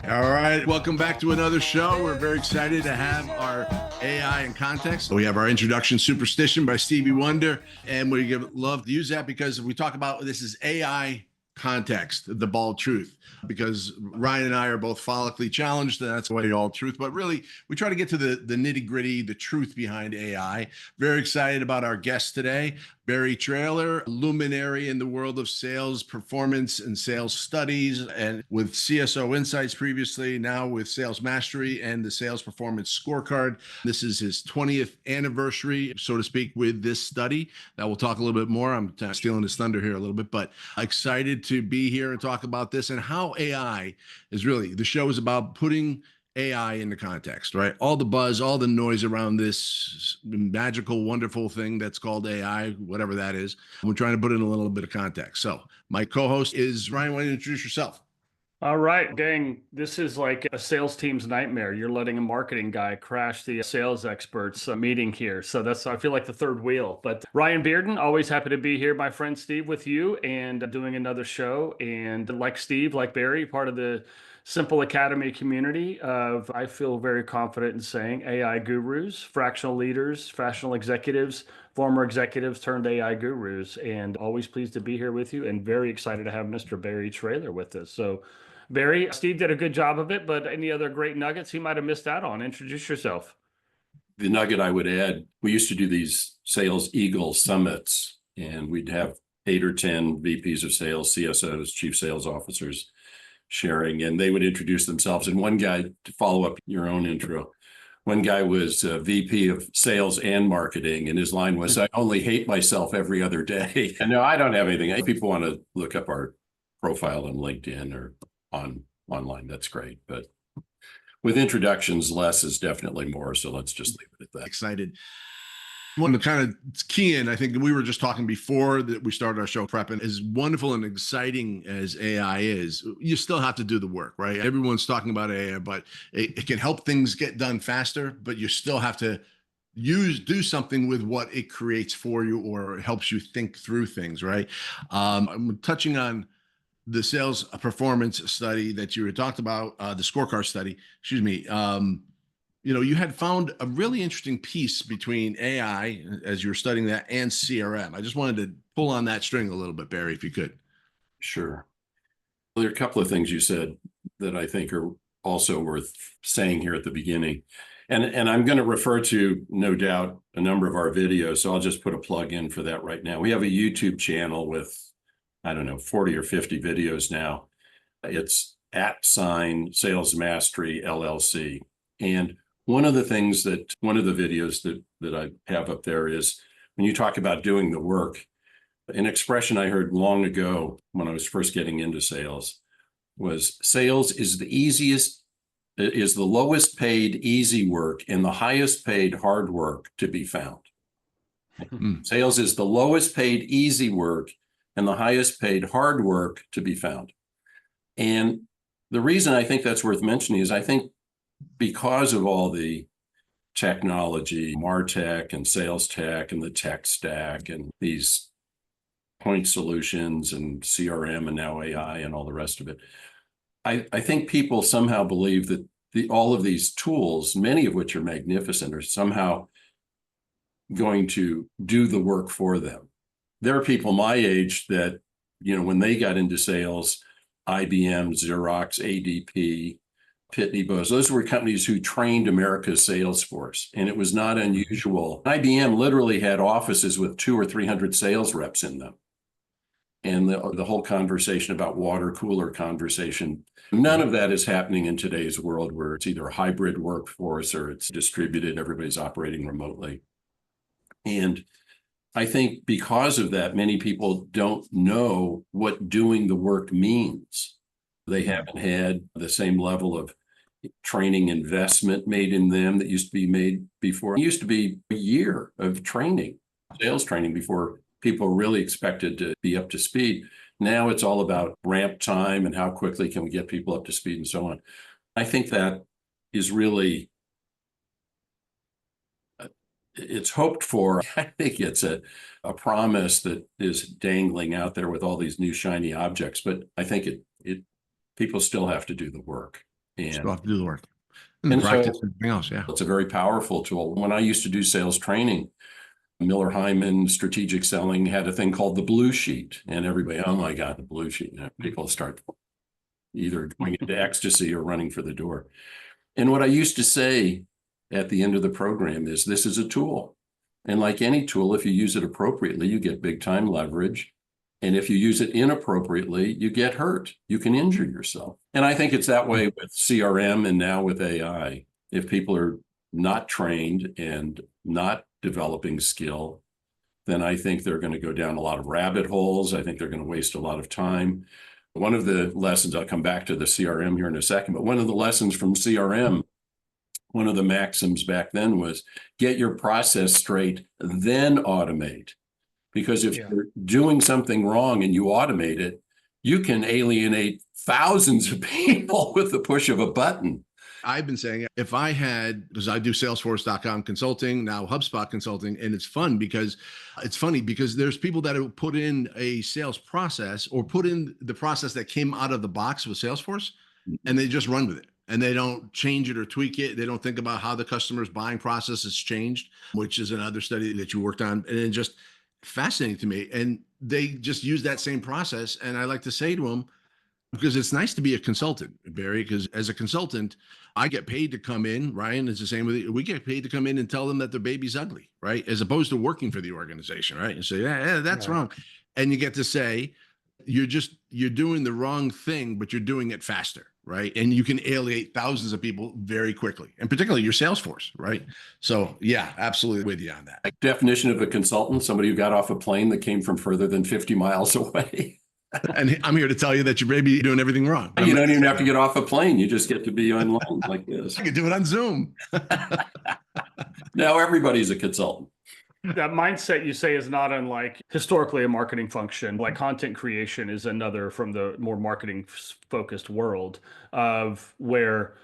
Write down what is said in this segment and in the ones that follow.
All right, welcome back to another show. We're very excited to have our AI in context. We have our introduction superstition by Stevie Wonder, and we love to use that because we talk about this is AI context, the bald truth, because Ryan and I are both follically challenged, and that's why all truth. But really, we try to get to the nitty gritty, the truth behind AI. Very excited about our guest today, Barry Traylor, luminary in the world of sales performance and sales studies, and with CSO Insights previously, now with Sales Mastery and the Sales Performance Scorecard. This is his 20th anniversary, so to speak, with this study that we'll talk a little bit more. I'm stealing his thunder here a little bit, but excited to be here and talk about this and how AI is really, the show is about putting AI into context, right? All the buzz, all the noise around this magical, wonderful thing that's called AI, whatever that is. We're trying to put it in a little bit of context. So my co-host is Ryan. Why don't you introduce yourself? All right, gang, this is like a sales team's nightmare. You're letting a marketing guy crash the sales experts meeting here. So I feel like the third wheel. But Ryan Bearden, always happy to be here, my friend Steve, with you and doing another show. And like Steve, like Barry, part of the Simple Academy community of, I feel very confident in saying, AI gurus, fractional leaders, fractional executives, former executives turned AI gurus, and always pleased to be here with you and very excited to have Mr. Barry Traylor with us. So Barry, Steve did a good job of it, but any other great nuggets he might have missed out on? Introduce yourself. The nugget I would add, we used to do these Sales Eagle summits, and we'd have 8 or 10 VPs of sales, CSOs, chief sales officers sharing, and they would introduce themselves. And one guy, to follow up your own intro, one guy was a VP of sales and marketing, and his line was, "I only hate myself every other day." And no, I don't have anything. If people want to look up our profile on LinkedIn or online, that's great. But with introductions, less is definitely more. So let's just leave it at that. Excited. One to kind of key in, I think we were just talking before that we started our show prepping, as wonderful and exciting as AI is, you still have to do the work, right? Everyone's talking about AI, but it can help things get done faster, but you still have to do something with what it creates for you or helps you think through things, right? I'm touching on the sales performance study that you had talked about, the scorecard study, excuse me. You had found a really interesting piece between AI as you were studying that and CRM. I just wanted to pull on that string a little bit, Barry, if you could. Sure. Well, there are a couple of things you said that I think are also worth saying here at the beginning. And I'm going to refer to, no doubt, a number of our videos. So I'll just put a plug in for that right now. We have a YouTube channel with, I don't know, 40 or 50 videos now. It's @Sales Mastery LLC. And one of the videos that I have up there is when you talk about doing the work, an expression I heard long ago when I was first getting into sales was sales is the lowest paid easy work and the highest paid hard work to be found. Sales is the lowest paid easy work and the highest paid hard work to be found. And the reason I think that's worth mentioning is I think because of all the technology, MarTech and sales tech and the tech stack and these point solutions and CRM and now AI and all the rest of it, I think people somehow believe that all of these tools, many of which are magnificent, are somehow going to do the work for them. There are people my age that, when they got into sales, IBM, Xerox, ADP, Pitney Bowes, those were companies who trained America's sales force. And it was not unusual. IBM literally had offices with 200 or 300 sales reps in them. And the whole conversation about water cooler conversation, none of that is happening in today's world where it's either a hybrid workforce or it's distributed, everybody's operating remotely. And I think because of that, many people don't know what doing the work means. They haven't had the same level of training investment made in them that used to be made before. It used to be a year of training, sales training, before people really expected to be up to speed. Now it's all about ramp time and how quickly can we get people up to speed and so on. I think that is really, it's hoped for. I think it's a promise that is dangling out there with all these new shiny objects, but I think people still have to do the work. Still have to do the work and And practice so and everything else. Yeah. it's a very powerful tool. When I used to do sales training, Miller Hyman Strategic Selling had a thing called the blue sheet, and everybody, oh my God, the blue sheet. You know, people start either going into ecstasy or running for the door. And what I used to say at the end of the program is this is a tool. And like any tool, if you use it appropriately, you get big time leverage. And if you use it inappropriately, you get hurt. You can injure yourself. And I think it's that way with CRM and now with AI. If people are not trained and not developing skill, then I think they're going to go down a lot of rabbit holes. I think they're going to waste a lot of time. One of the lessons, I'll come back to the CRM here in a second, but one of the lessons from CRM, one of the maxims back then was get your process straight, then automate. Because if you're doing something wrong and you automate it, you can alienate thousands of people with the push of a button. I've been saying if I had, because I do Salesforce.com consulting, now HubSpot consulting, and it's funny because there's people that have put in a sales process or put in the process that came out of the box with Salesforce, and they just run with it. And they don't change it or tweak it. They don't think about how the customer's buying process has changed, which is another study that you worked on. And it just fascinating to me. And they just use that same process. And I like to say to them, because it's nice to be a consultant, Barry, because as a consultant, I get paid to come in. Ryan is the same with you. We get paid to come in and tell them that their baby's ugly, right? As opposed to working for the organization, right? And say, yeah, that's wrong. And you get to say, you're doing the wrong thing, but you're doing it faster, right? And you can alienate thousands of people very quickly, and particularly your sales force, right? So yeah, absolutely with you on that. Definition of a consultant, somebody who got off a plane that came from further than 50 miles away. And I'm here to tell you that you're maybe doing everything wrong. You don't even have to get off a plane. You just get to be online like this. I can do it on Zoom. Now everybody's a consultant. That mindset you say is not unlike historically a marketing function. Like content creation is another from the more marketing focused world of where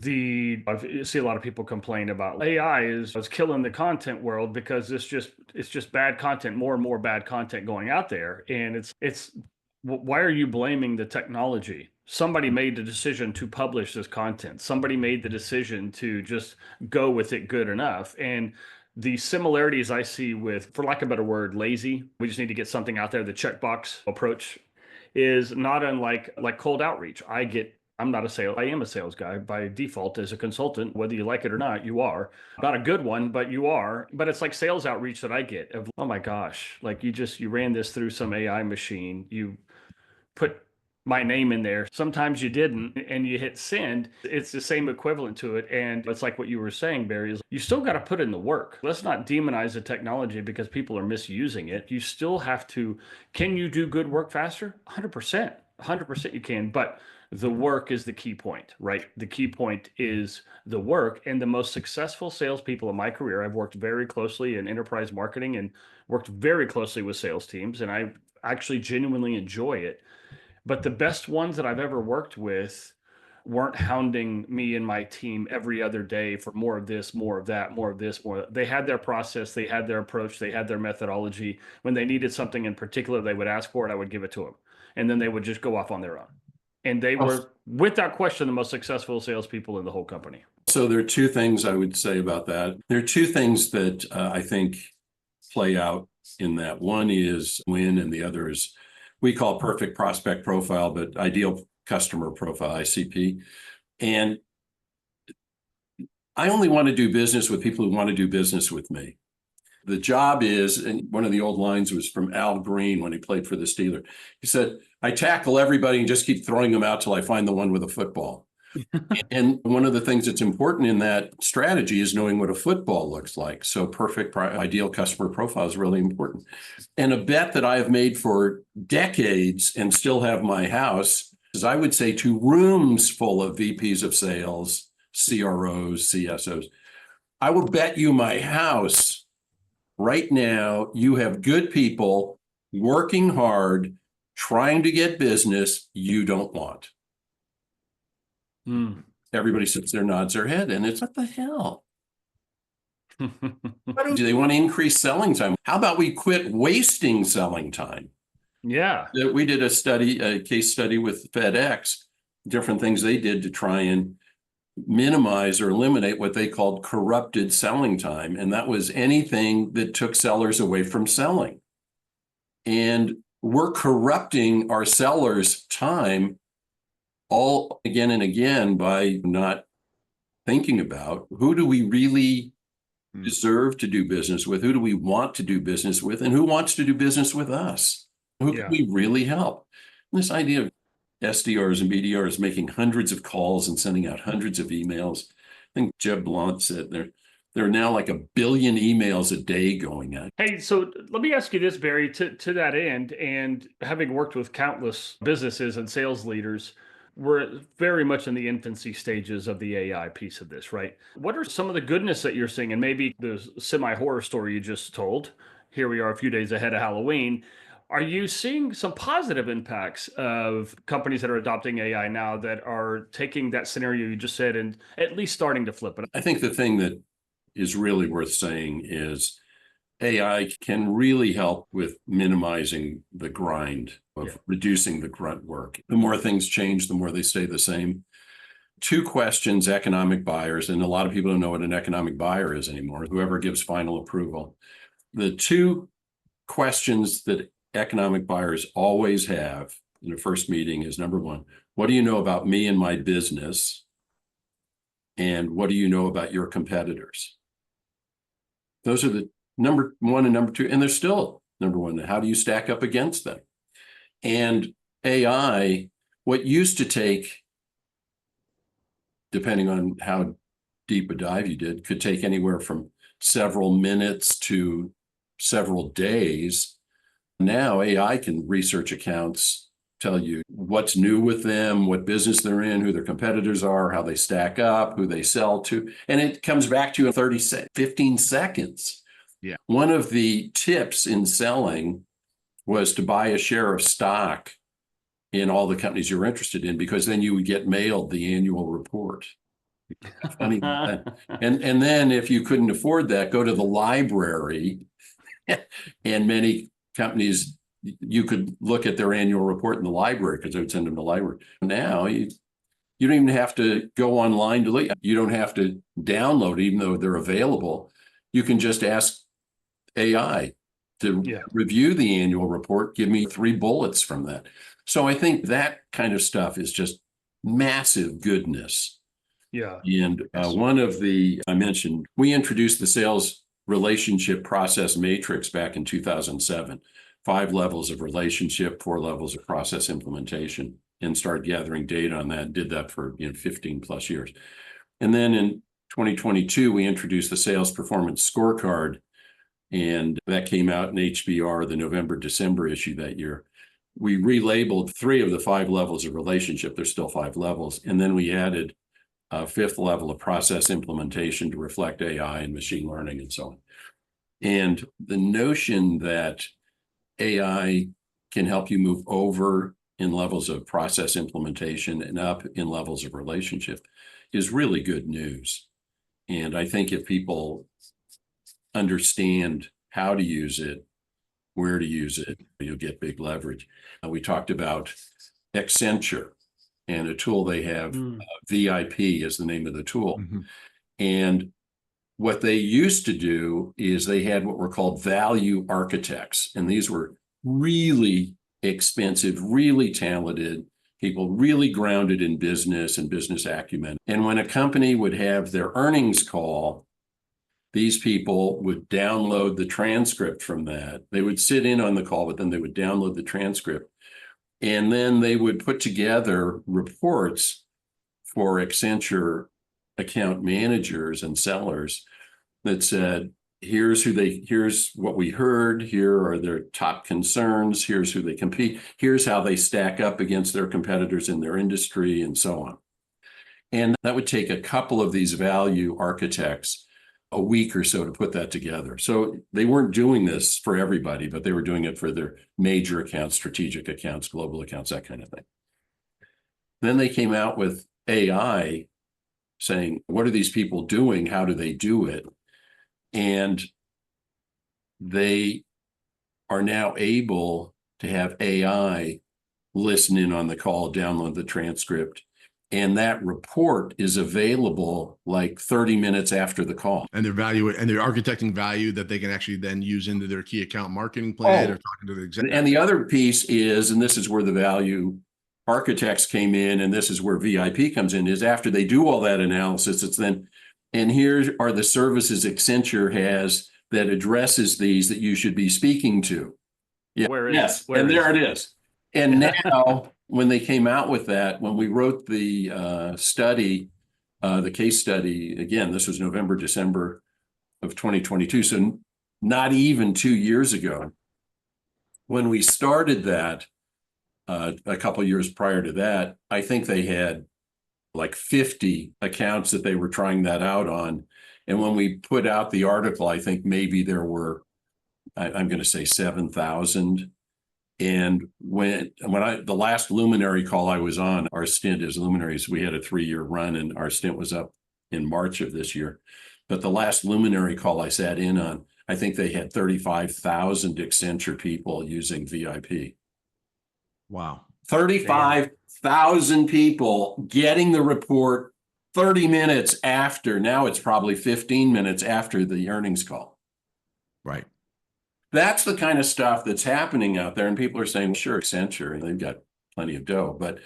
you see a lot of people complain about AI is killing the content world because it's just bad content, more and more bad content going out there. And it's why are you blaming the technology? Somebody made the decision to publish this content. Somebody made the decision to just go with it good enough. And the similarities I see with, for lack of a better word, lazy, we just need to get something out there, the checkbox approach is not unlike like cold outreach. I am a sales guy by default as a consultant, whether you like it or not, you are. Not a good one, but you are. But it's like sales outreach that I get of, oh my gosh, like you ran this through some AI machine, you put my name in there. Sometimes you didn't, and you hit send. It's the same equivalent to it. And it's like what you were saying, Barry, is you still got to put in the work. Let's not demonize the technology because people are misusing it. You still have to, can you do good work faster? 100%. 100% you can. But the work is the key point, right? The key point is the work. And the most successful salespeople in my career, I've worked very closely in enterprise marketing and worked very closely with sales teams. And I actually genuinely enjoy it. But the best ones that I've ever worked with weren't hounding me and my team every other day for more of this, more of that, more of this, more. They had their process, they had their approach, they had their methodology. When they needed something in particular, they would ask for it, I would give it to them. And then they would just go off on their own. And they were, without question, the most successful salespeople in the whole company. So there are two things I would say about that. There are two things that I think play out in that. One is win, and the other is we call perfect prospect profile, but ideal customer profile, ICP. And I only want to do business with people who want to do business with me. The job is, and one of the old lines was from Al Green when he played for the Steelers. He said, I tackle everybody and just keep throwing them out till I find the one with a football. And one of the things that's important in that strategy is knowing what a football looks like. So perfect ideal customer profile is really important. And a bet that I have made for decades and still have my house is I would say to rooms full of VPs of sales, CROs, CSOs, I will bet you my house right now you have good people working hard, trying to get business you don't want. Everybody sits there, nods their head, and it's what the hell? Do they want to increase selling time? How about we quit wasting selling time? Yeah. We did a case study with FedEx. different things they did to try and minimize or eliminate what they called corrupted selling time. And that was anything that took sellers away from selling. And we're corrupting our sellers' time all again and again by not thinking about who do we really deserve to do business with, who do we want to do business with, and who wants to do business with us? Who can we really help? And this idea of SDRs and BDRs making hundreds of calls and sending out hundreds of emails. I think Jeb Blount said there are now like 1 billion emails a day going out. Hey, so let me ask you this, Barry, to that end, and having worked with countless businesses and sales leaders, we're very much in the infancy stages of the AI piece of this, right? What are some of the goodness that you're seeing? And maybe the semi-horror story you just told, here we are a few days ahead of Halloween. Are you seeing some positive impacts of companies that are adopting AI now that are taking that scenario you just said and at least starting to flip it? I think the thing that is really worth saying is AI can really help with minimizing the grind of reducing the grunt work. The more things change, the more they stay the same. 2 questions economic buyers, and a lot of people don't know what an economic buyer is anymore, whoever gives final approval. The 2 questions that economic buyers always have in a first meeting is, number 1, what do you know about me and my business? And what do you know about your competitors? Those are the number 1 and number 2, and they're still number 1. How do you stack up against them? And AI, what used to take, depending on how deep a dive you did, could take anywhere from several minutes to several days. Now AI can research accounts, tell you what's new with them, what business they're in, who their competitors are, how they stack up, who they sell to. And it comes back to you in 15 seconds. Yeah. One of the tips in selling was to buy a share of stock in all the companies you're interested in, because then you would get mailed the annual report. Funny. And then if you couldn't afford that, go to the library. And many companies, you could look at their annual report in the library because they would send them to the library. Now you don't even have to go online to look. You don't have to download, even though they're available. You can just ask AI to review the annual report. Give me 3 bullets from that. So I think that kind of stuff is just massive goodness. Yeah. And one of I mentioned, we introduced the sales relationship process matrix back in 2007. 5 levels of relationship, 4 levels of process implementation, and started gathering data on that. Did that for 15 plus years. And then in 2022, we introduced the sales performance scorecard, and that came out in HBR, the November-December issue that year. We relabeled 3 of the 5 levels of relationship. There's still 5 levels. And then we added a 5th level of process implementation to reflect AI and machine learning and so on. And the notion that AI can help you move over in levels of process implementation and up in levels of relationship is really good news. And I think if people understand how to use it, where to use it, you'll get big leverage. We talked about Accenture and a tool they have, VIP is the name of the tool. Mm-hmm. And what they used to do is they had what were called value architects. And these were really expensive, really talented people, really grounded in business and business acumen. And when a company would have their earnings call, these people would download the transcript from that. They would sit in on the call, but then they would download the transcript. And then they would put together reports for Accenture account managers and sellers that said, here's what we heard, here are their top concerns, here's who they compete, here's how they stack up against their competitors in their industry, and so on. And that would take a couple of these value architects a week or so to put that together. So they weren't doing this for everybody, but they were doing it for their major accounts, strategic accounts, global accounts, that kind of thing. Then they came out with AI saying, what are these people doing? How do they do it? And they are now able to have AI listen in on the call, download the transcript, And that report is available like 30 minutes after the call. And they're architecting value that they can actually then use into their key account marketing plan or talking to the executive. And the other piece is, and this is where the value architects came in, and this is where VIP comes in, is after they do all that analysis, it's then, and here are the services Accenture has that addresses these that you should be speaking to. Yeah. Where is yes. where and is there it is. And now when they came out with that, when we wrote the study, the case study, again, this was November, December of 2022. So not even 2 years ago, when we started that, a couple of years prior to that, I think they had like 50 accounts that they were trying that out on. And when we put out the article, I think maybe there were, I'm going to say 7,000. And when the last Luminary call I was on, our stint as Luminaries, we had a 3-year run and our stint was up in March of this year. But the last Luminary call I sat in on, I think they had 35,000 Accenture people using VIP. Wow. 35,000 people getting the report 30 minutes after. Now it's probably 15 minutes after the earnings call. Right. That's the kind of stuff that's happening out there. And people are saying, sure, Accenture, and they've got plenty of dough. But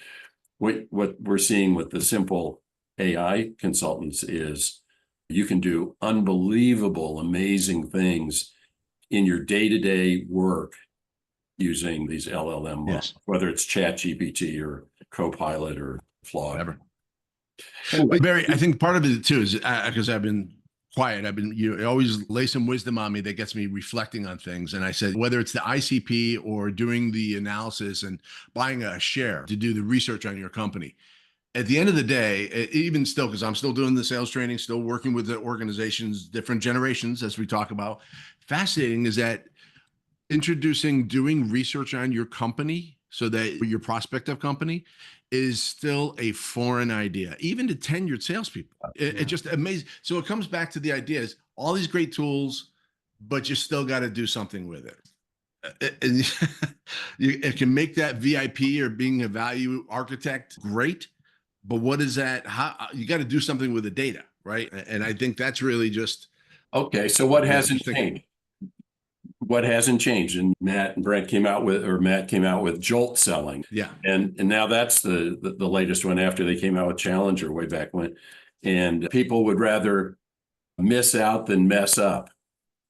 what we're seeing with the simple AI consultants is you can do unbelievable, amazing things in your day-to-day work using these LLM models, Yes. whether it's ChatGPT or Copilot or Claude. Whatever. Anyway. But Barry, I think part of it too is because I've been quiet. You always lay some wisdom on me that gets me reflecting on things. And I said, whether it's the ICP or doing the analysis and buying a share to do the research on your company, at the end of the day, even still, because I'm still doing the sales training, still working with the organizations, different generations, as we talk about, fascinating is that doing research on your company so that your prospective company is still a foreign idea, even to tenured salespeople. It just amazing. So it comes back to the idea is all these great tools, but you still got to do something with it. It can make that VIP or being a value architect great, but what is that? How you got to do something with the data, right? And I think that's really just okay. So what hasn't changed? What hasn't changed? And Matt came out with Jolt selling. Yeah. And now that's the latest one after they came out with Challenger way back when. And people would rather miss out than mess up.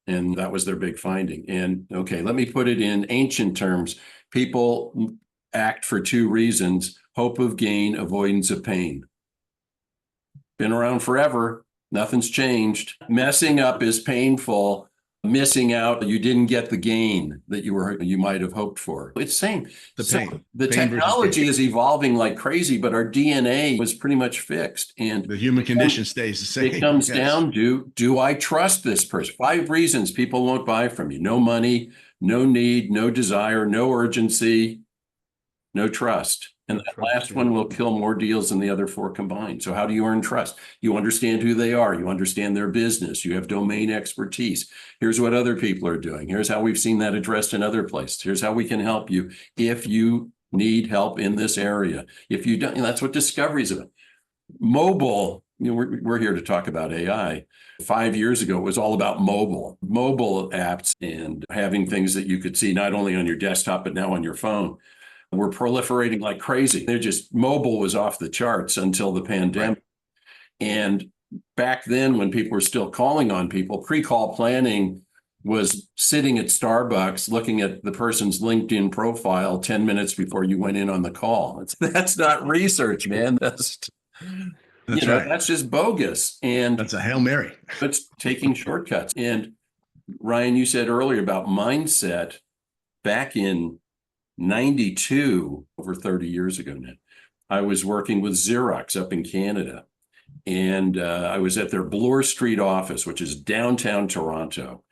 And that was their big finding. And okay, let me put it in ancient terms. People act for 2 reasons: hope of gain, avoidance of pain. Been around forever. Nothing's changed. Messing up is painful. Missing out, you didn't get the gain that you might have hoped for. It's the same. The pain. The Pain technology is evolving like crazy, but our DNA was pretty much fixed. And the human condition stays the same. it comes down to, do I trust this person? 5 reasons people won't buy from you: no money, no need, no desire, no urgency, no trust. And that last one will kill more deals than the other 4 combined. So how do you earn trust? You understand who they are. You understand their business. You have domain expertise. Here's what other people are doing. Here's how we've seen that addressed in other places. Here's how we can help you if you need help in this area. If you don't, that's what discovery is about. Mobile, we're here to talk about AI. 5 years ago, it was all about mobile apps and having things that you could see not only on your desktop, but now on your phone. Were proliferating like crazy. Mobile was off the charts until the pandemic. Right. And back then, when people were still calling on people, pre-call planning was sitting at Starbucks looking at the person's LinkedIn profile 10 minutes before you went in on the call. That's not research, man. That's right. That's just bogus. And that's a Hail Mary. It's taking shortcuts. And Ryan, you said earlier about mindset. Back in 92, over 30 years ago now, I was working with Xerox up in Canada. And I was at their Bloor Street office, which is downtown Toronto.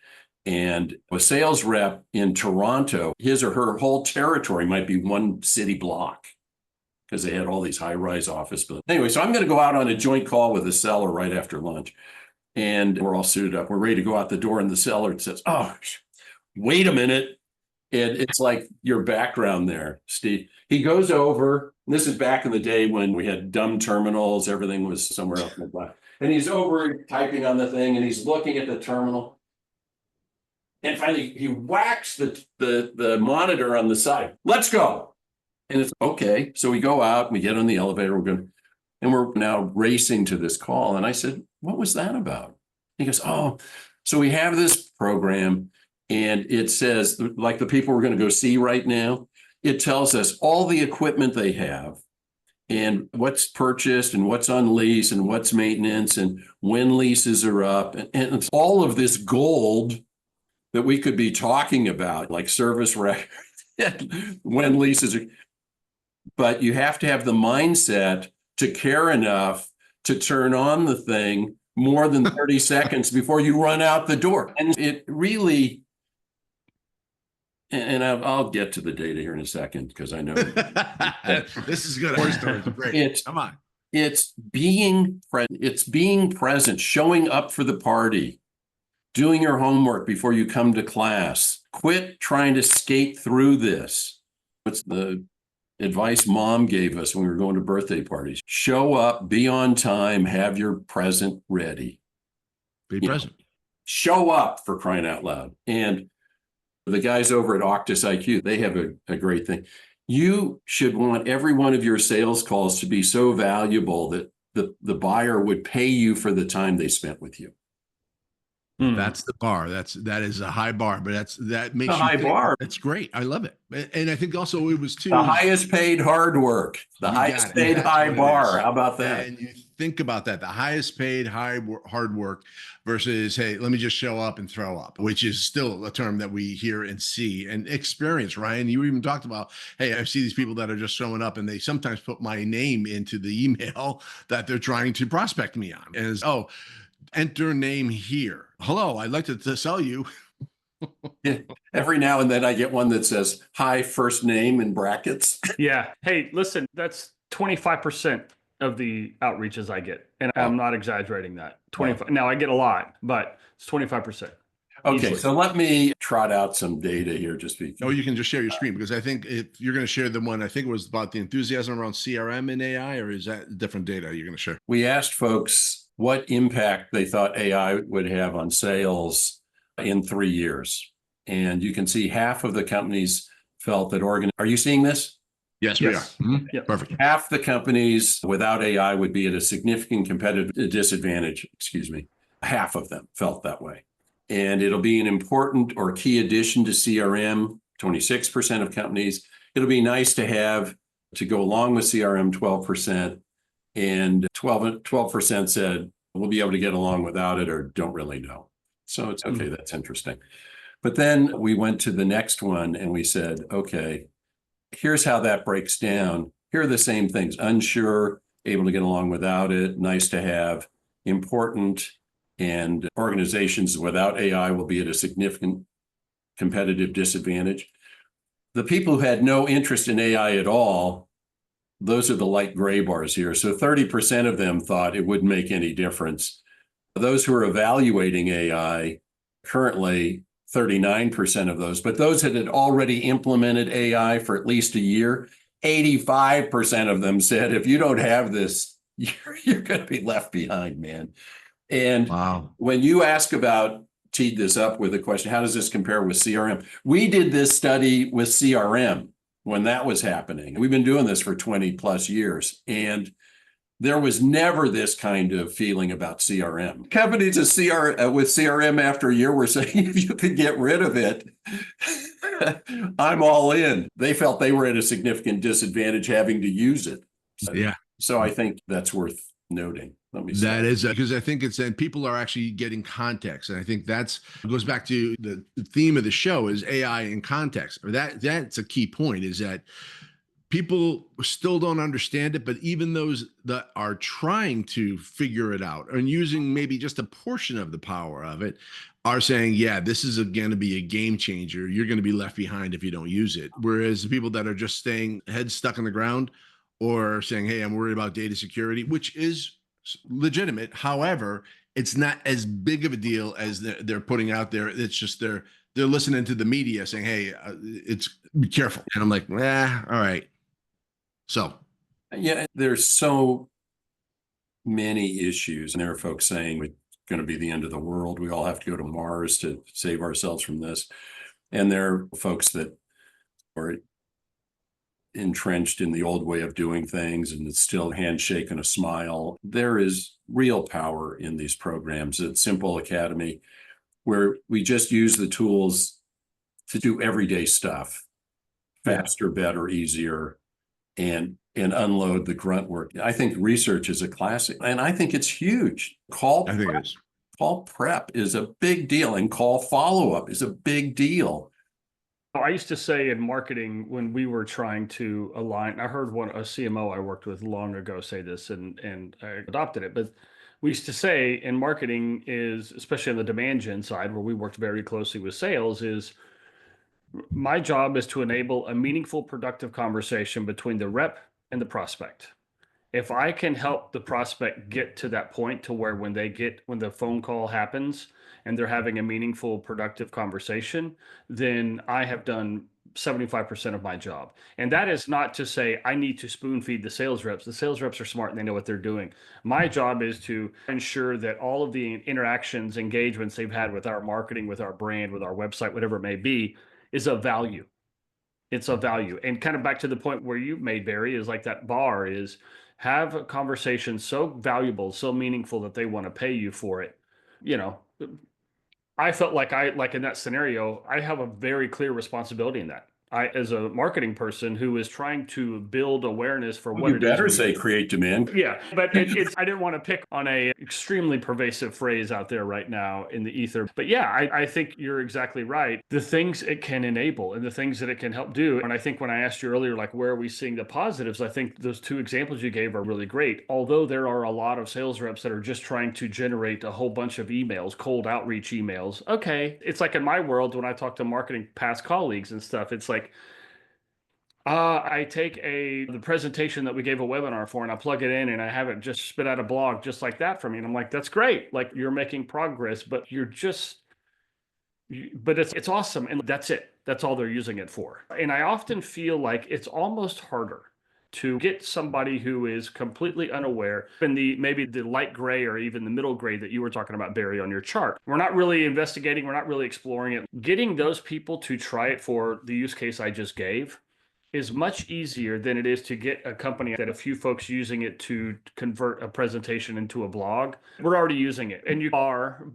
And a sales rep in Toronto, his or her whole territory might be 1 city block, because they had all these high-rise office buildings. Anyway, so I'm going to go out on a joint call with a seller right after lunch. And we're all suited up. We're ready to go out the door, and the seller says, "Oh, wait a minute. And it's like your background there, Steve. He goes over, and this is back in the day when we had dumb terminals, everything was somewhere else in the black. And he's over typing on the thing and he's looking at the terminal. And finally he whacks the monitor on the side. Let's go. And it's okay. So we go out, we get on the elevator, and we're now racing to this call. And I said, what was that about? He goes, oh, so we have this program and it says, like the people we're going to go see right now, it tells us all the equipment they have and what's purchased and what's on lease and what's maintenance and when leases are up. And it's all of this gold that we could be talking about, like service record, when leases are. But you have to have the mindset to care enough to turn on the thing more than 30 seconds before you run out the door. And it really, and I'll get to the data here in a second because I know this is good. Horse stories are great. Come on. It's being present. It's being present, showing up for the party, doing your homework before you come to class. Quit trying to skate through this. What's the advice mom gave us when we were going to birthday parties? Show up, be on time, have your present ready. Be present. Show up, for crying out loud. And the guys over at Octus IQ, they have a great thing. You should want every one of your sales calls to be so valuable that the buyer would pay you for the time they spent with you. That's the bar. That is a high bar, but that makes a high bar. That's great. I love it. And I think also it was too the highest paid hard work, the highest paid high bar. How about that? And you think about that, the highest paid hard work versus, hey, let me just show up and throw up, which is still a term that we hear and see and experience. Ryan, you even talked about, hey, I see these people that are just showing up and they sometimes put my name into the email that they're trying to prospect me on. And it's, oh, enter name here. Hello, I'd like to sell you. Yeah. Every now and then I get one that says, hi, first name in brackets. Yeah. Hey, listen, that's 25% of the outreaches I get. And I'm not exaggerating that. 25. Now I get a lot, but it's 25%. Okay, Easily. so let me trot out some data here just because. Oh, you can just share your screen because I think if you're going to share the one, I think it was about the enthusiasm around CRM and AI, or is that different data you're going to share? We asked folks what impact they thought AI would have on sales in 3 years. And you can see half of the companies felt that are you seeing this? Yes, we are. Mm-hmm. Yep. Perfect. Half the companies without AI would be at a significant competitive disadvantage. Excuse me. Half of them felt that way. And it'll be an important or key addition to CRM, 26% of companies. It'll be nice to have to go along with CRM, 12%. And 12% said we'll be able to get along without it or don't really know. So it's okay, that's interesting. But then we went to the next one and we said, okay, here's how that breaks down. Here are the same things: unsure, able to get along without it, nice to have, important, and organizations without AI will be at a significant competitive disadvantage. The people who had no interest in AI at all, those are the light gray bars here. So 30% of them thought it wouldn't make any difference. Those who are evaluating AI, currently 39% of those, but those that had already implemented AI for at least a year, 85% of them said, if you don't have this, you're going to be left behind, man. And wow. When you ask about, teed this up with a question, how does this compare with CRM? We did this study with CRM when that was happening. We've been doing this for 20 plus years. And there was never this kind of feeling about CRM. Companies with CRM after a year were saying, if you could get rid of it, I'm all in. They felt they were at a significant disadvantage having to use it. So I think that's worth noting. That is because I think it's that people are actually getting context. And I think it goes back to the theme of the show is AI in context. That's a key point, is that people still don't understand it, but even those that are trying to figure it out and using maybe just a portion of the power of it are saying, yeah, this is going to be a game changer. You're going to be left behind if you don't use it. Whereas the people that are just staying heads stuck in the ground or saying, hey, I'm worried about data security, which is legitimate. However, it's not as big of a deal as they're putting out there. It's just they're they're listening to the media saying, hey, it's be careful. And I'm like, all right. So, Yeah, there's so many issues. And there are folks saying it's going to be the end of the world. We all have to go to Mars to save ourselves from this. And there are folks that are entrenched in the old way of doing things, and it's still a handshake and a smile. There is real power in these programs at Simple Academy, where we just use the tools to do everyday stuff faster, better, easier, and unload the grunt work. I think research is a classic, and I think it's huge. I think it is. Call prep is a big deal, and call follow-up is a big deal. I used to say in marketing when we were trying to align, I heard a CMO I worked with long ago say this, and I adopted it, but we used to say in marketing is, especially on the demand gen side, where we worked very closely with sales, is my job is to enable a meaningful, productive conversation between the rep and the prospect. If I can help the prospect get to that point to where when the phone call happens and they're having a meaningful, productive conversation, then I have done 75% of my job. And that is not to say I need to spoon feed the sales reps. The sales reps are smart and they know what they're doing. My job is to ensure that all of the interactions, engagements they've had with our marketing, with our brand, with our website, whatever it may be, is of value. It's of value. And kind of back to the point where you made, Barry, is like that bar is have a conversation so valuable, so meaningful that they want to pay you for it. You know, I felt like in that scenario, I have a very clear responsibility in that. I, as a marketing person who is trying to build awareness for what You it is. better say create demand. Yeah, but it's I didn't want to pick on a extremely pervasive phrase out there right now in the ether. But yeah, I think you're exactly right. The things it can enable and the things that it can help do. And I think when I asked you earlier, like, where are we seeing the positives? I think those two examples you gave are really great. Although there are a lot of sales reps that are just trying to generate a whole bunch of emails, cold outreach emails. Okay. It's like in my world, when I talk to marketing past colleagues and stuff, it's like, I take the presentation that we gave a webinar for and I plug it in and I have it just spit out a blog just like that for me. And I'm like, that's great. Like, you're making progress, but but it's awesome. And that's it. That's all they're using it for. And I often feel like it's almost harder to get somebody who is completely unaware in maybe the light gray or even the middle gray that you were talking about, Barry, on your chart. We're not really investigating. We're not really exploring it. Getting those people to try it for the use case I just gave is much easier than it is to get a company that a few folks using it to convert a presentation into a blog. We're already using it, and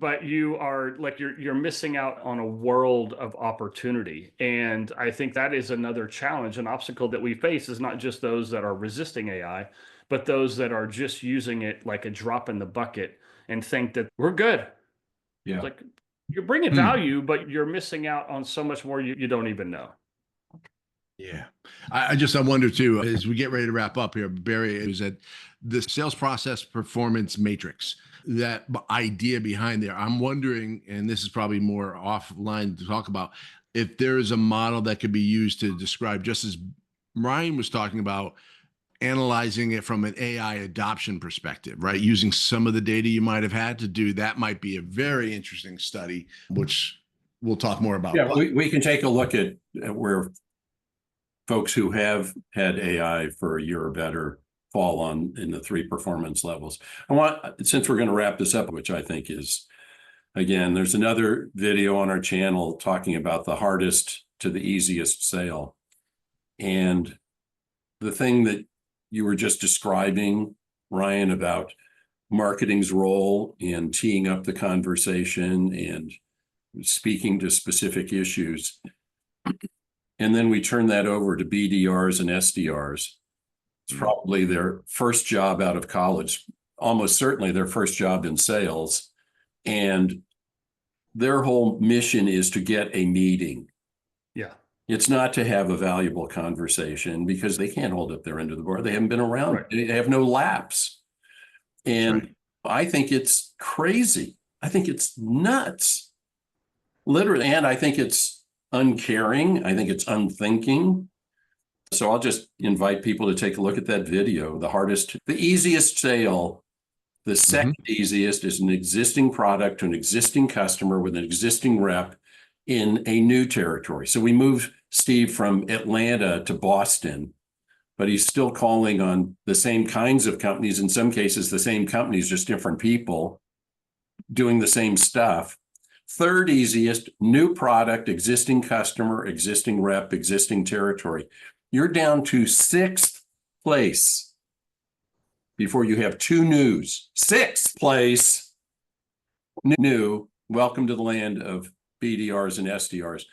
but you are like, you're missing out on a world of opportunity. And I think that is another challenge, an obstacle that we face is not just those that are resisting AI, but those that are just using it like a drop in the bucket and think that we're good. Yeah. It's like, you're bringing value, but you're missing out on so much more you don't even know. Yeah. I wonder too, as we get ready to wrap up here, Barry, is that the sales process performance matrix, that idea behind there, I'm wondering, and this is probably more offline to talk about, if there is a model that could be used to describe, just as Ryan was talking about, analyzing it from an AI adoption perspective, right? Using some of the data you might have had to do, that might be a very interesting study, which we'll talk more about. Yeah, we can take a look at where folks who have had AI for a year or better fall on in the 3 performance levels. Since we're going to wrap this up, which I think is, again, there's another video on our channel talking about the hardest to the easiest sale. And the thing that you were just describing, Ryan, about marketing's role in teeing up the conversation and speaking to specific issues. And then we turn that over to BDRs and SDRs. It's probably their first job out of college, almost certainly their first job in sales. And their whole mission is to get a meeting. Yeah. It's not to have a valuable conversation because they can't hold up their end of the bar. They haven't been around. Right. They have no laps. And Right. I think it's crazy. I think it's nuts. Literally. And I think it's uncaring. I think it's unthinking. So I'll just invite people to take a look at that video. The easiest sale, the second easiest is an existing product to an existing customer with an existing rep in a new territory. So we moved Steve from Atlanta to Boston, but he's still calling on the same kinds of companies, in some cases, the same companies, just different people doing the same stuff. Third easiest, new product, existing customer, existing rep, existing territory. You're down to sixth place before you have two news. Sixth place, new. Welcome to the land of BDRs and SDRs.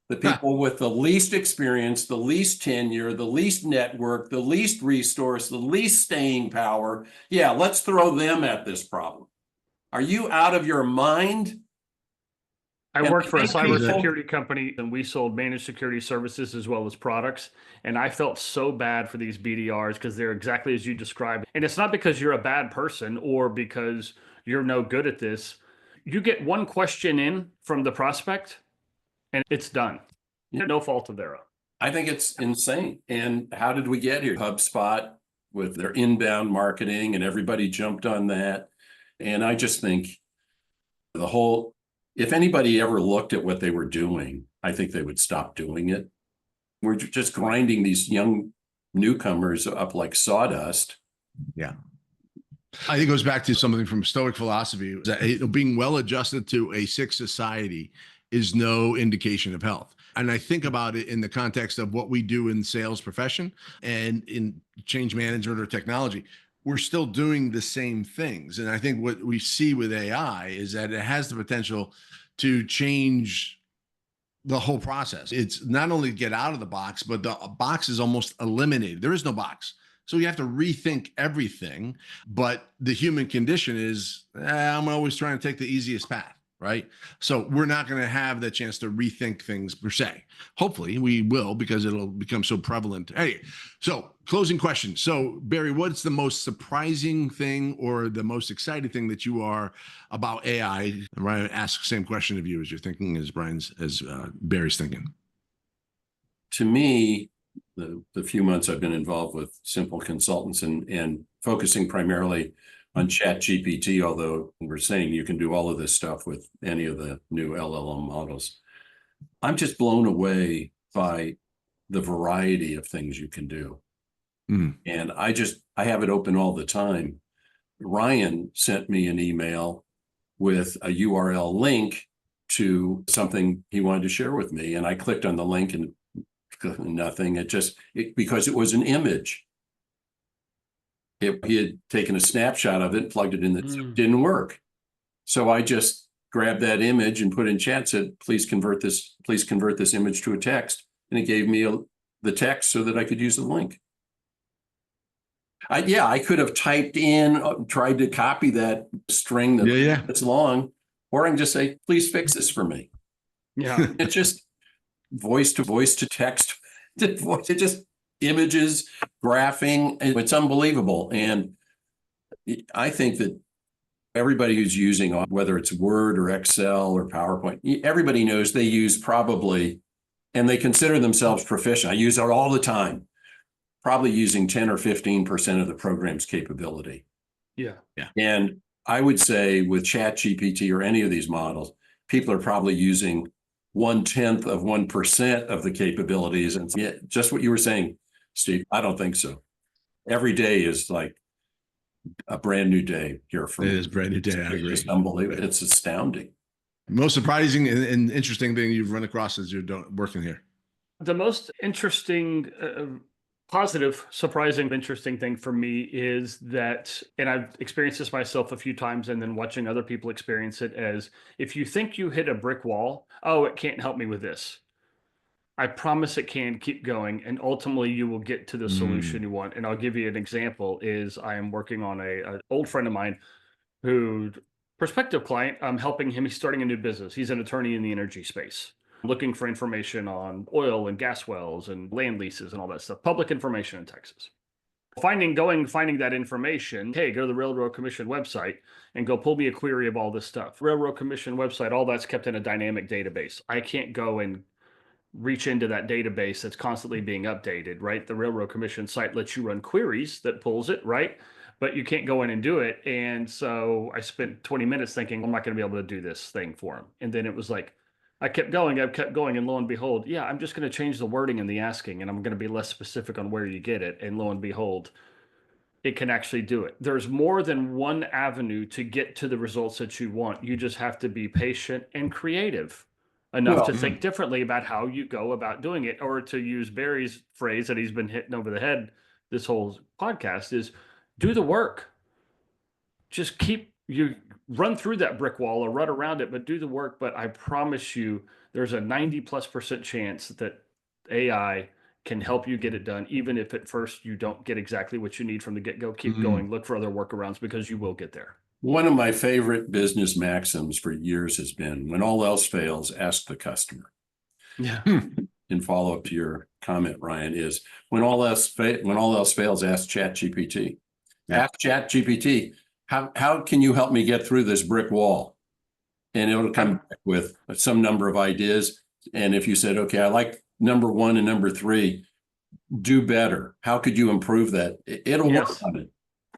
The people with the least experience, the least tenure, the least network, the least resource, the least staying power. Yeah, let's throw them at this problem. Are you out of your mind? I worked for a thank people- cybersecurity company, and we sold managed security services as well as products. And I felt so bad for these BDRs because they're exactly as you described. And it's not because you're a bad person or because you're no good at this. You get one question in from the prospect and it's done. No fault of their own. I think it's insane. And how did we get here? HubSpot with their inbound marketing, and everybody jumped on that. And I just think the whole, if anybody ever looked at what they were doing, I think they would stop doing it. We're just grinding these young newcomers up like sawdust. Yeah. I think it goes back to something from Stoic philosophy, that being well adjusted to a sick society is no indication of health. And I think about it in the context of what we do in sales profession and in change management or technology. We're still doing the same things. And I think what we see with AI is that it has the potential to change the whole process. It's not only get out of the box, but the box is almost eliminated. There is no box. So you have to rethink everything. But the human condition is, I'm always trying to take the easiest path, right? So we're not going to have the chance to rethink things per se. Hopefully we will, because it'll become so prevalent. Hey, so closing question. So Barry, what's the most surprising thing or the most exciting thing that you are about AI? And Ryan, ask the same question of you as you're thinking, as Barry's thinking. To me, the few months I've been involved with Simple Consultants and focusing primarily on ChatGPT, although we're saying you can do all of this stuff with any of the new LLM models. I'm just blown away by the variety of things you can do. And I have it open all the time. Ryan sent me an email with a URL link to something he wanted to share with me. And I clicked on the link and nothing. Because it was an image. He had taken a snapshot of it, plugged it in, that didn't work. So I just grabbed that image and put in chat, said, please convert this image to a text. And it gave me the text so that I could use the link. I could have typed in, tried to copy that string that's long, or I can just say, please fix this for me. Yeah. It's just voice to text, it just images, graphing, it's unbelievable. And I think that everybody who's using, whether it's Word or Excel or PowerPoint, everybody knows they use probably, and they consider themselves proficient. I use it all the time, probably using 10 or 15% of the program's capability. Yeah. And I would say with ChatGPT or any of these models, people are probably using 0.1% of the capabilities. And just what you were saying, Steve, I don't think so. Every day is like a brand new day here for me. It is a brand new day. I agree. It's unbelievable. It's astounding. Most surprising and interesting thing you've run across as you're working here? The most interesting, positive, surprising, interesting thing for me is that, and I've experienced this myself a few times and then watching other people experience it, as if you think you hit a brick wall, oh, it can't help me with this. I promise it can. Keep going. And ultimately you will get to the solution you want. And I'll give you an example is I am working on an old friend of mine who, prospective client, I'm helping him. He's starting a new business. He's an attorney in the energy space, looking for information on oil and gas wells and land leases and all that stuff, public information in Texas. Finding that information, hey, go to the Railroad Commission website and go pull me a query of all this stuff. Railroad Commission website, all that's kept in a dynamic database. I can't go and reach into that database that's constantly being updated, right? The Railroad Commission site lets you run queries that pulls it, right? But you can't go in and do it. And so I spent 20 minutes thinking, I'm not going to be able to do this thing for him. And then it was like, I kept going, and lo and behold, yeah, I'm just going to change the wording in the asking, and I'm going to be less specific on where you get it. And lo and behold, it can actually do it. There's more than one avenue to get to the results that you want. You just have to be patient and creative enough Well, to think differently about how you go about doing it. Or to use Barry's phrase that he's been hitting over the head this whole podcast is do the work. Just you run through that brick wall or run around it, but do the work. But I promise you, there's a 90+% chance that AI can help you get it done, even if at first you don't get exactly what you need from the get-go. Keep going, look for other workarounds, because you will get there. one of my favorite business maxims for years has been, when all else fails, ask the customer. Yeah. In follow-up to your comment, Ryan, is when all else fails, ask ChatGPT. Yeah. Ask ChatGPT, how can you help me get through this brick wall? And it'll come back with some number of ideas. And if you said, okay, I like number 1 and number 3, do better. How could you improve that? It'll work on it.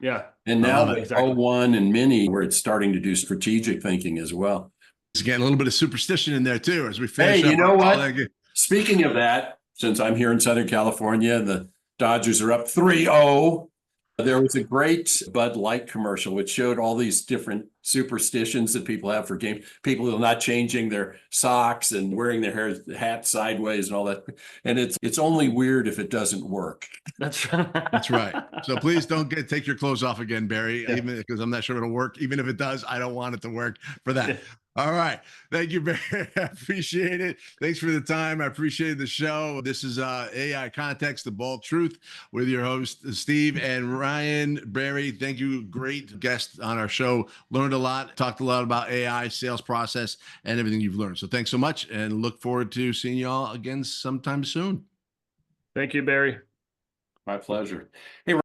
Yeah. And now with exactly. O1 and Mini, where it's starting to do strategic thinking as well. It's getting a little bit of superstition in there too as we finish Hey, up. you know our- what? Speaking of that, since I'm here in Southern California and the Dodgers are up 3-0, there was a great Bud Light commercial which showed all these different superstitions that people have for games. People are not changing their socks and wearing their hat sideways and all that. And it's only weird if it doesn't work. That's That's right. So please don't take your clothes off again, Barry, Yeah. even because I'm not sure it'll work. Even if it does, I don't want it to work for that. Yeah. All right. Thank you, Barry. I appreciate it. Thanks for the time. I appreciate the show. This is AI Context, The Bald Truth, with your host, Steve and Ryan. Barry, thank you. Great guest on our show. Learned a lot, talked a lot about AI, sales process, and everything you've learned. So thanks so much, and look forward to seeing y'all again sometime soon. Thank you, Barry. My pleasure. Hey,